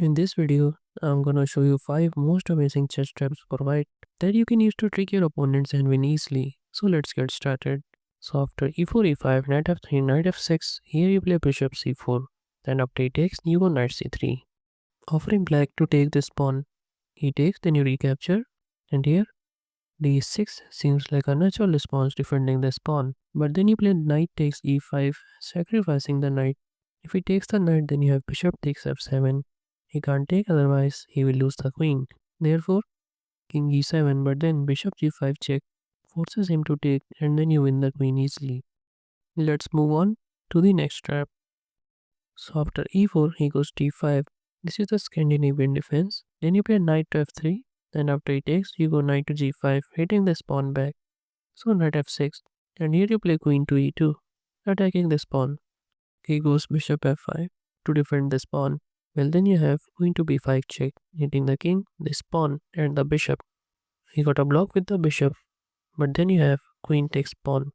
In this video, I'm gonna show you 5 most amazing chess traps for white that you can use to trick your opponents and win easily. So let's get started. So after e4, e5, knight f3, knight f6, here you play bishop c4. Then after he takes, you go knight c3, offering black to take this pawn. He takes, then you recapture, and here d6 seems like a natural response defending this pawn. But then you play knight takes e5, sacrificing the knight. If he takes the knight, then you have bishop takes f7. He can't take, otherwise he will lose the queen. Therefore, king e7, but then bishop g5 check forces him to take, and then you win the queen easily. Let's move on to the next trap. So after e4, he goes d5. This is the Scandinavian defense. Then you play knight to f3. Then after he takes, you go knight to g5, hitting this pawn back. So knight f6. And here you play queen to e2, attacking this pawn. He goes bishop f5 to defend this pawn. Well, then you have queen to b5 check, hitting the king, this pawn, and the bishop. He got a block with the bishop, but then you have queen takes pawn,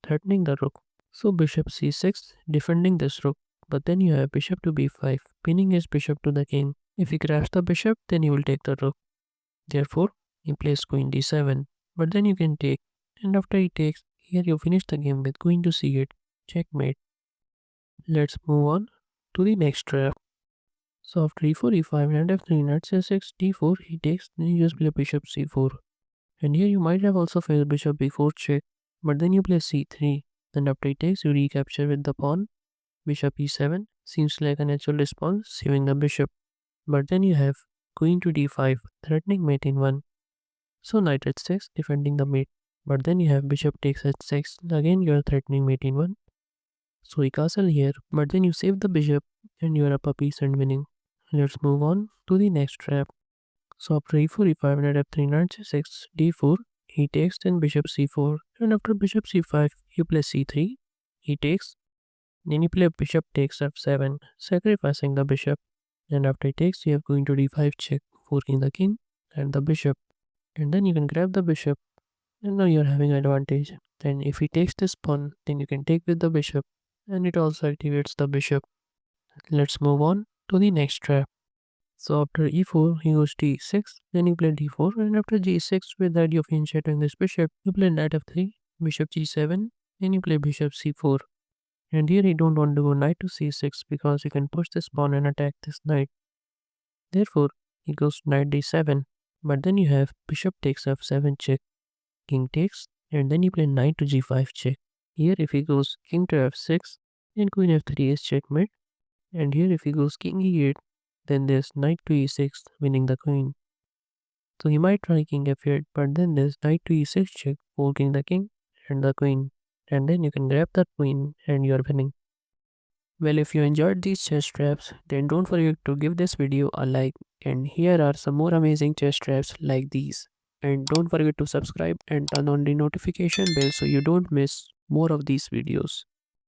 threatening the rook. So bishop c6, defending this rook, but then you have bishop to b5, pinning his bishop to the king. If he grabs the bishop, then he will take the rook. Therefore, he plays queen d7, but then you can take, and after he takes, here you finish the game with queen to c8, checkmate. Let's move on to the next trap. So after e4, e5, knight f3, knight c6, d4, he takes, then you just play bishop c4. And here you might have also faced bishop b4 check, but then you play c3. Then after he takes, you recapture with the pawn. Bishop e7 seems like a natural response, saving the bishop. But then you have queen to d5, threatening mate in 1. So knight h6, defending the mate. But then you have bishop takes h6, again you are threatening mate in 1. So he castle here, but then you save the bishop and you are up a piece and winning. Let's move on to the next trap. So after e4, e5, knight f3, knight c6, d4, he takes, then bishop c4, and after bishop c5, you play c3, he takes, then you play bishop takes f7, sacrificing the bishop, and after he takes, you have queen to d5 check, forking the king and the bishop, and then you can grab the bishop, and now you're having advantage. Then if he takes this pawn, then you can take with the bishop, and it also activates the bishop. Let's move on to the next trap. So after e4, he goes d6, then you play d4, and after g6, with that you're finished this bishop, you play knight f3, bishop g7, then you play bishop c4. And here you don't want to go knight to c6 because you can push this pawn and attack this knight. Therefore, he goes knight d7, but then you have bishop takes f7 check, king takes, and then you play knight to g5 check. Here if he goes king to f6, then queen f3 is checkmate, and here if he goes king e8, then there's knight to e6, winning the queen. So he might try king f8, but then there's knight to e6 check, forking the king and the queen. And then you can grab that queen and you're winning. Well, if you enjoyed these chess traps, then don't forget to give this video a like. And here are some more amazing chess traps like these. And don't forget to subscribe and turn on the notification bell so you don't miss more of these videos.